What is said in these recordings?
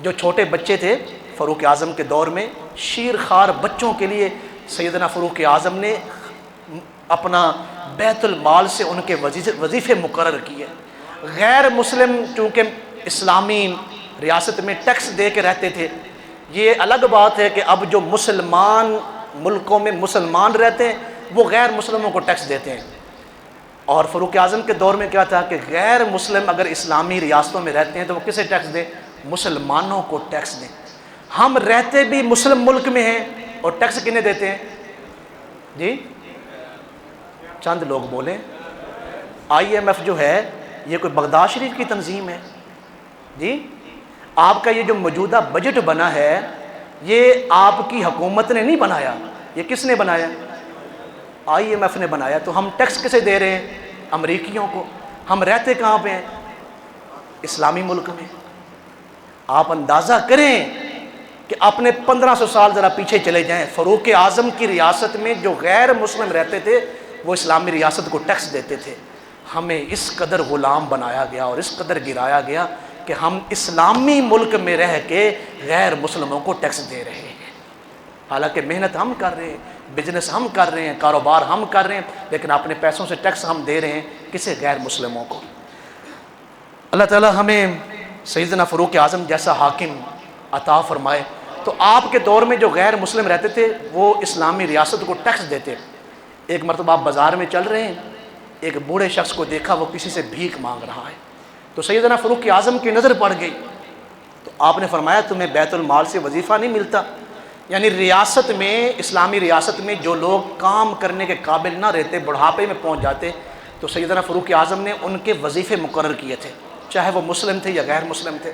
جو چھوٹے بچے تھے فاروق اعظم کے دور میں، شیر خوار بچوں کے لیے سیدنا فاروق اعظم نے اپنا بیت المال سے ان کے وظیفے مقرر کیے۔ غیر مسلم چونکہ اسلامی ریاست میں ٹیکس دے کے رہتے تھے، یہ الگ بات ہے کہ اب جو مسلمان ملکوں میں مسلمان رہتے ہیں وہ غیر مسلموں کو ٹیکس دیتے ہیں، اور فاروق اعظم کے دور میں کیا تھا کہ غیر مسلم اگر اسلامی ریاستوں میں رہتے ہیں تو وہ کسے ٹیکس دیں؟ مسلمانوں کو ٹیکس دیں۔ ہم رہتے بھی مسلم ملک میں ہیں اور ٹیکس کنہیں دیتے ہیں؟ جی چند لوگ بولیں۔ IMF جو ہے یہ کوئی بغداد شریف کی تنظیم ہے؟ جی آپ کا یہ جو موجودہ بجٹ بنا ہے یہ آپ کی حکومت نے نہیں بنایا، یہ کس نے بنایا؟ IMF نے بنایا۔ تو ہم ٹیکس کسے دے رہے ہیں؟ امریکیوں کو۔ ہم رہتے کہاں پہ ہیں؟ اسلامی ملک میں۔ آپ اندازہ کریں کہ اپنے 1500 سال ذرا پیچھے چلے جائیں، فاروق اعظم کی ریاست میں جو غیر مسلم رہتے تھے وہ اسلامی ریاست کو ٹیکس دیتے تھے۔ ہمیں اس قدر غلام بنایا گیا اور اس قدر گرایا گیا کہ ہم اسلامی ملک میں رہ کے غیر مسلموں کو ٹیکس دے رہے ہیں، حالانکہ محنت ہم کر رہے ہیں، بزنس ہم کر رہے ہیں، کاروبار ہم کر رہے ہیں، لیکن اپنے پیسوں سے ٹیکس ہم دے رہے ہیں کسے؟ غیر مسلموں کو۔ اللہ تعالی ہمیں سیدنا فاروق اعظم جیسا حاکم عطا فرمائے۔ تو آپ کے دور میں جو غیر مسلم رہتے تھے وہ اسلامی ریاست کو ٹیکس دیتے۔ ایک مرتبہ آپ بازار میں چل رہے ہیں، ایک بوڑھے شخص کو دیکھا وہ کسی سے بھیک مانگ رہا ہے، تو سیدنا فاروق اعظم کی نظر پڑ گئی، تو آپ نے فرمایا تمہیں بیت المال سے وظیفہ نہیں ملتا؟ یعنی ریاست میں، اسلامی ریاست میں جو لوگ کام کرنے کے قابل نہ رہتے، بڑھاپے میں پہنچ جاتے، تو سیدنا فاروق اعظم نے ان کے وظیفے مقرر کیے تھے، چاہے وہ مسلم تھے یا غیر مسلم تھے۔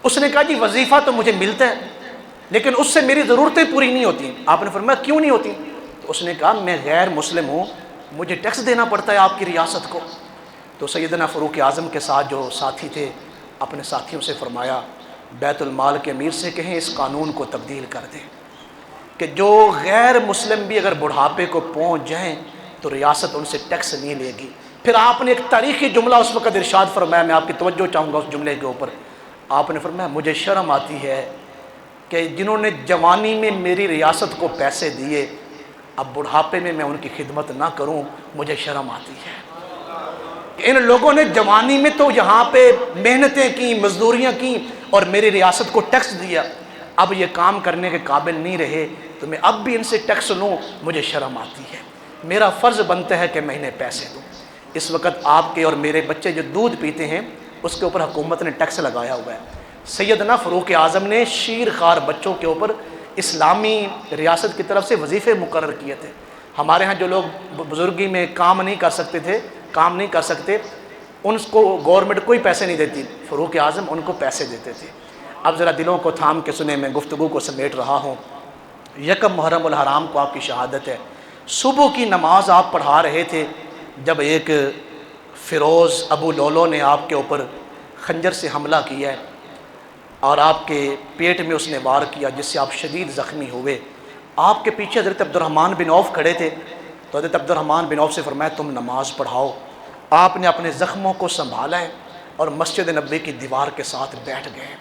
اس نے کہا جی وظیفہ تو مجھے ملتا ہے لیکن اس سے میری ضرورتیں پوری نہیں ہوتی۔ آپ نے فرمایا کیوں نہیں ہوتی؟ تو اس نے کہا میں غیر مسلم ہوں، مجھے ٹیکس دینا پڑتا ہے آپ کی ریاست کو۔ تو سیدنا فاروق اعظم کے ساتھ جو ساتھی تھے اپنے ساتھیوں سے فرمایا بیت المال کے امیر سے کہیں اس قانون کو تبدیل کر دیں کہ جو غیر مسلم بھی اگر بڑھاپے کو پہنچ جائیں تو ریاست ان سے ٹیکس نہیں لے گی۔ پھر آپ نے ایک تاریخی جملہ اس وقت ارشاد فرمایا، میں آپ کی توجہ چاہوں گا اس جملے کے اوپر۔ آپ نے فرمایا مجھے شرم آتی ہے کہ جنہوں نے جوانی میں میری ریاست کو پیسے دیے اب بڑھاپے میں ان کی خدمت نہ کروں، مجھے شرم آتی ہے کہ ان لوگوں نے جوانی میں تو یہاں پہ محنتیں کی، مزدوریاں کی اور میری ریاست کو ٹیکس دیا، اب یہ کام کرنے کے قابل نہیں رہے تو میں اب بھی ان سے ٹیکس لوں، مجھے شرم آتی ہے، میرا فرض بنتا ہے کہ میں انہیں پیسے دوں۔ اس وقت آپ کے اور میرے بچے جو دودھ پیتے ہیں اس کے اوپر حکومت نے ٹیکس لگایا ہوا ہے۔ سیدنا فاروق اعظم نے شیر خوار بچوں کے اوپر اسلامی ریاست کی طرف سے وظیفے مقرر کیے تھے۔ ہمارے ہاں جو لوگ بزرگی میں کام نہیں کر سکتے ان کو گورنمنٹ کوئی پیسے نہیں دیتی، فاروق اعظم ان کو پیسے دیتے تھے۔ اب ذرا دلوں کو تھام کے سنیں، میں گفتگو کو سمیٹ رہا ہوں۔ یکم محرم الحرام کو آپ کی شہادت ہے، صبح کی نماز آپ پڑھا رہے تھے جب ایک فیروز ابو لولو نے آپ کے اوپر خنجر سے حملہ کیا ہے اور آپ کے پیٹ میں اس نے وار کیا جس سے آپ شدید زخمی ہوئے۔ آپ کے پیچھے حضرت عبد الرحمن بن عوف کھڑے تھے تو حضرت عبد الرحمن بن عوف سے فرمایا تم نماز پڑھاؤ۔ آپ نے اپنے زخموں کو سنبھالا ہے اور مسجد نبوی کی دیوار کے ساتھ بیٹھ گئے۔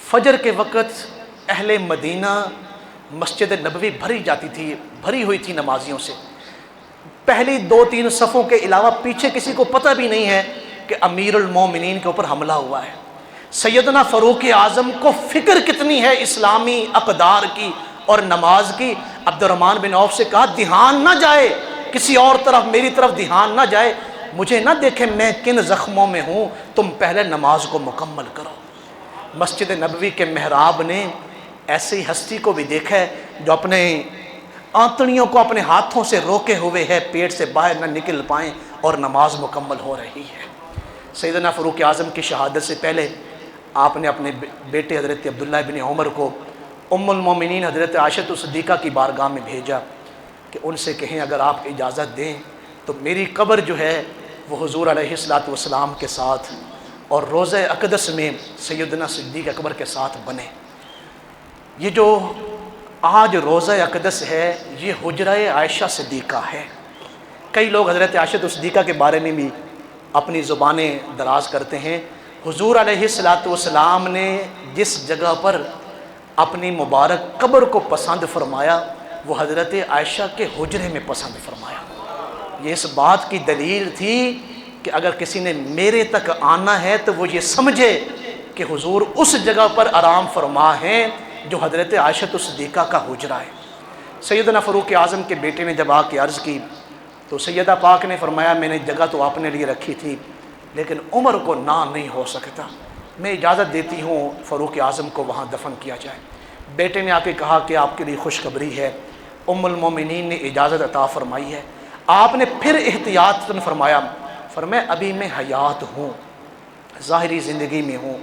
فجر کے وقت اہل مدینہ مسجد نبوی بھری ہوئی تھی نمازیوں سے، پہلی 2-3 صفوں کے علاوہ پیچھے کسی کو پتہ بھی نہیں ہے کہ امیر المومنین کے اوپر حملہ ہوا ہے۔ سیدنا فاروق اعظم کو فکر کتنی ہے اسلامی اقدار کی اور نماز کی۔ عبد الرحمن بن عوف سے کہا دھیان نہ جائے کسی اور طرف، میری طرف دھیان نہ جائے، مجھے نہ دیکھے میں کن زخموں میں ہوں، تم پہلے نماز کو مکمل کرو۔ مسجد نبوی کے محراب نے ایسی ہستی کو بھی دیکھا ہے جو اپنے آنتڑیوں کو اپنے ہاتھوں سے روکے ہوئے ہے، پیٹ سے باہر نہ نکل پائیں اور نماز مکمل ہو رہی ہے۔ سیدنا فاروق اعظم کی شہادت سے پہلے آپ نے اپنے بیٹے حضرت عبداللہ بن عمر کو ام المومنین حضرت عائشہ صدیقہ کی بارگاہ میں بھیجا کہ ان سے کہیں اگر آپ اجازت دیں تو میری قبر جو ہے وہ حضور علیہ السلام کے ساتھ اور روضہ اقدس میں سیدنا صدیق اکبر کے ساتھ بنے۔ یہ جو آج روضہ اقدس ہے یہ حجرہ عائشہ صدیقہ ہے۔ کئی لوگ حضرت عائشہ صدیقہ کے بارے میں بھی اپنی زبانیں دراز کرتے ہیں، حضور علیہ السلام نے جس جگہ پر اپنی مبارک قبر کو پسند فرمایا وہ حضرت عائشہ کے حجرے میں پسند فرمایا۔ یہ اس بات کی دلیل تھی کہ اگر کسی نے میرے تک آنا ہے تو وہ یہ سمجھے کہ حضور اس جگہ پر آرام فرما ہیں جو حضرت عائشہ صدیقہ کا حجرہ ہے۔ سیدنا فاروق اعظم کے بیٹے نے جب آ کے عرض کی تو سیدہ پاک نے فرمایا میں نے جگہ تو آپ نے لیے رکھی تھی لیکن عمر کو نہ نہیں ہو سکتا، میں اجازت دیتی ہوں فاروق اعظم کو وہاں دفن کیا جائے۔ بیٹے نے آ کے کہا کہ آپ کے لیے خوشخبری ہے، المومنین نے اجازت عطا فرمائی ہے۔ آپ نے پھر احتیاط فرمایا ابھی میں حیات ہوں، ظاہری زندگی میں ہوں،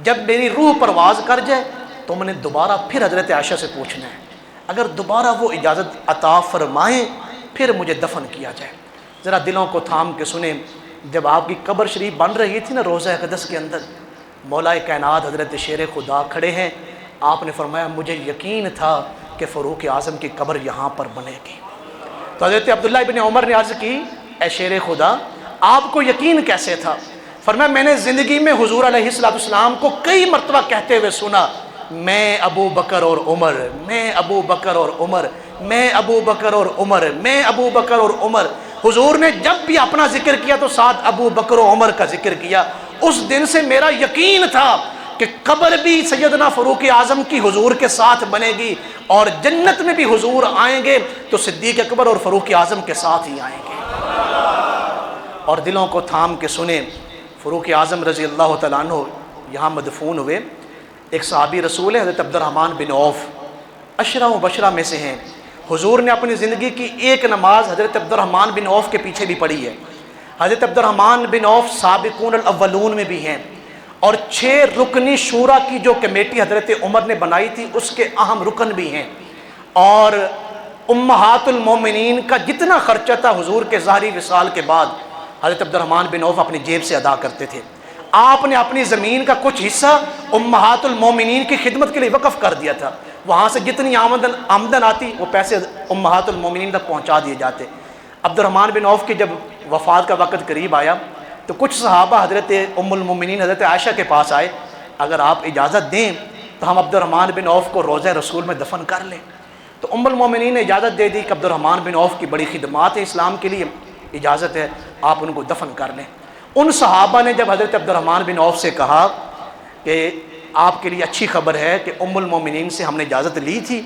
جب میری روح پرواز کر جائے تو میں نے دوبارہ پھر حضرت عائشہ سے پوچھنا ہے، اگر دوبارہ وہ اجازت عطا فرمائیں پھر مجھے دفن کیا جائے۔ ذرا دلوں کو تھام کے سنیں، جب آپ کی قبر شریف بن رہی تھی نا روضہ اقدس کے اندر، مولا کائنات حضرت شیر خدا کھڑے ہیں، آپ نے فرمایا مجھے یقین تھا کہ فاروق اعظم کی قبر یہاں پر بنے گی۔ تو حضرت عبداللہ ابن عمر نے عرض کی اے شیر خدا آپ کو یقین کیسے تھا؟ فرمایا میں نے زندگی میں حضور علیہ السلام کو کئی مرتبہ کہتے ہوئے سنا میں ابو بکر اور عمر، میں ابو بکر اور عمر، میں ابو بکر اور عمر، میں ابو بکر اور عمر۔ حضور نے جب بھی اپنا ذکر کیا تو ساتھ ابو بکر و عمر کا ذکر کیا۔ اس دن سے میرا یقین تھا کہ قبر بھی سیدنا فاروق اعظم کی حضور کے ساتھ بنے گی اور جنت میں بھی حضور آئیں گے تو صدیق اکبر اور فاروق اعظم کے ساتھ ہی آئیں گے۔ اور دلوں کو تھام کے سنیں، فاروق اعظم رضی اللہ تعالیٰ عنہ یہاں مدفون ہوئے۔ ایک صحابی رسول ہے حضرت عبد الرحمن بن عوف، عشرہ مبشرہ میں سے ہیں۔ حضور نے اپنی زندگی کی ایک نماز حضرت عبد الرحمن بن عوف کے پیچھے بھی پڑھی ہے۔ حضرت عبد الرحمن بن عوف سابقون الاولون میں بھی ہیں، اور 6 رکنی شورا کی جو کمیٹی حضرت عمر نے بنائی تھی اس کے اہم رکن بھی ہیں، اور امہات المومنین کا جتنا خرچہ تھا حضور کے ظاہری وصال کے بعد حضرت عبد الرحمن بن عوف اپنی جیب سے ادا کرتے تھے۔ آپ نے اپنی زمین کا کچھ حصہ امہات المومنین کی خدمت کے لیے وقف کر دیا تھا، وہاں سے جتنی آمدن آتی وہ پیسے امہات المومنین تک پہنچا دیے جاتے۔ عبد الرحمن بن عوف کی جب وفات کا وقت قریب آیا تو کچھ صحابہ حضرت ام المومنین حضرت عائشہ کے پاس آئے، اگر آپ اجازت دیں تو ہم عبد الرحمن بن عوف کو روضہ رسول میں دفن کر لیں۔ تو ام المومنین نے اجازت دے دی کہ عبد الرحمن بن عوف کی بڑی خدمات ہیں اسلام کے لیے، اجازت ہے آپ ان کو دفن کر لیں۔ ان صحابہ نے جب حضرت عبد الرحمن بن عوف سے کہا کہ آپ کے لیے اچھی خبر ہے کہ ام المومنین سے ہم نے اجازت لی تھی،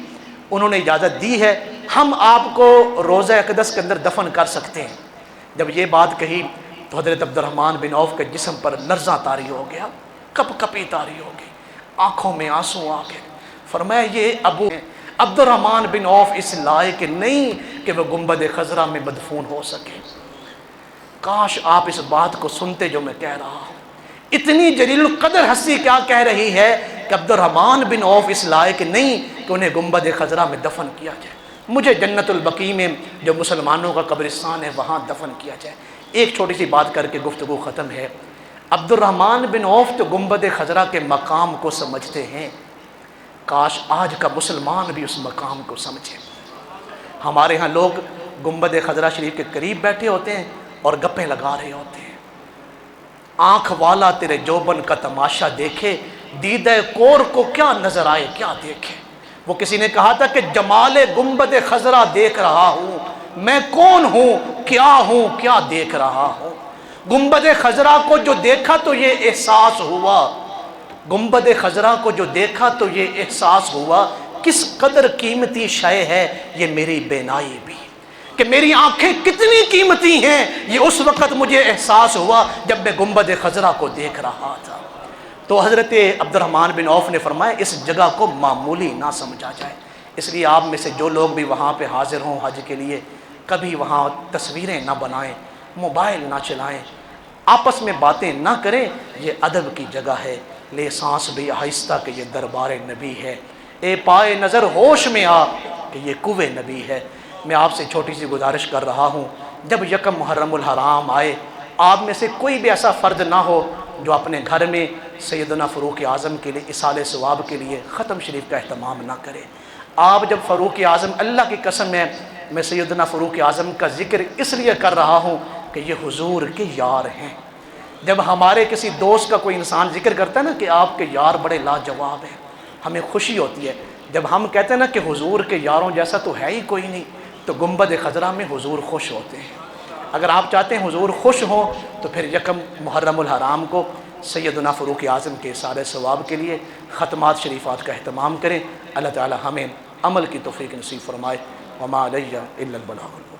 انہوں نے اجازت دی ہے، ہم آپ کو روضہ اقدس کے اندر دفن کر سکتے ہیں۔ جب یہ بات کہی تو حضرت عبد الرحمن بن عوف کے جسم پر لرزہ طاری ہو گیا، کپ کپی طاری ہو گئی، آنکھوں میں آنسو آ گئے۔ فرمایا یہ ابو عبد الرحمن بن عوف اس لائق نہیں کہ وہ گنبد خضرا میں مدفون ہو سکے۔ کاش آپ اس بات کو سنتے جو میں کہہ رہا ہوں۔ اتنی جلیل القدر ہستی کیا کہہ رہی ہے کہ عبد الرحمن بن عوف اس لائق نہیں کہ انہیں گنبد خضرا میں دفن کیا جائے، مجھے جنت البقیع میں جو مسلمانوں کا قبرستان ہے وہاں دفن کیا جائے۔ ایک چھوٹی سی بات کر کے گفتگو ختم ہے۔ عبد الرحمن بن عوف تو گنبد خضرا کے مقام کو سمجھتے ہیں، کاش آج کا مسلمان بھی اس مقام کو سمجھے۔ ہمارے ہاں لوگ گنبد خضرا شریف کے قریب بیٹھے ہوتے ہیں اور گپیں لگا رہے ہوتے ہیں۔ آنکھ والا تیرے جوبن کا تماشا دیکھے، دیدہ کور کو کیا نظر آئے کیا دیکھے۔ وہ کسی نے کہا تھا کہ جمال گنبد خضرا دیکھ رہا ہوں، میں کون ہوں کیا دیکھ رہا ہوں۔ گنبد خضرا کو جو دیکھا تو یہ احساس ہوا، گنبد خضرا کو جو دیکھا تو یہ احساس ہوا کس قدر قیمتی شے ہے یہ میری بینائی بھی، کہ میری آنکھیں کتنی قیمتی ہیں یہ اس وقت مجھے احساس ہوا جب میں گنبد خضرا کو دیکھ رہا تھا۔ تو حضرت عبد الرحمن بن عوف نے فرمایا اس جگہ کو معمولی نہ سمجھا جائے، اس لیے آپ میں سے جو لوگ بھی وہاں پہ حاضر ہوں حج کے لیے کبھی وہاں تصویریں نہ بنائیں، موبائل نہ چلائیں، آپس میں باتیں نہ کریں، یہ ادب کی جگہ ہے۔ لے سانس بھی آہستہ کہ یہ دربار نبی ہے، اے پائے نظر ہوش میں آ کہ یہ کوہ نبی ہے۔ میں آپ سے چھوٹی سی گزارش کر رہا ہوں، جب یکم محرم الحرام آئے آپ میں سے کوئی بھی ایسا فرد نہ ہو جو اپنے گھر میں سیدنا فاروق اعظم کے لیے اصال ثواب کے لیے ختم شریف کا اہتمام نہ کرے۔ آپ جب فاروق اعظم، اللہ کی قسم ہے میں سیدنا فاروق اعظم کا ذکر اس لیے کر رہا ہوں کہ یہ حضور کے یار ہیں، جب ہمارے کسی دوست کا کوئی انسان ذکر کرتا ہے نا کہ آپ کے یار بڑے لاجواب ہیں، ہمیں خوشی ہوتی ہے۔ جب ہم کہتے ہیں نا کہ حضور کے یاروں جیسا تو ہے ہی کوئی نہیں، تو گنبد خضرا میں حضور خوش ہوتے ہیں۔ اگر آپ چاہتے ہیں حضور خوش ہوں تو پھر یکم محرم الحرام کو سیدنا فاروق اعظم کے سارے ثواب کے لیے ختمات شریفات کا اہتمام کریں۔ اللہ تعالی ہمیں عمل کی توفیق نصیب فرمائے۔ وما علیہ الا البلاغ۔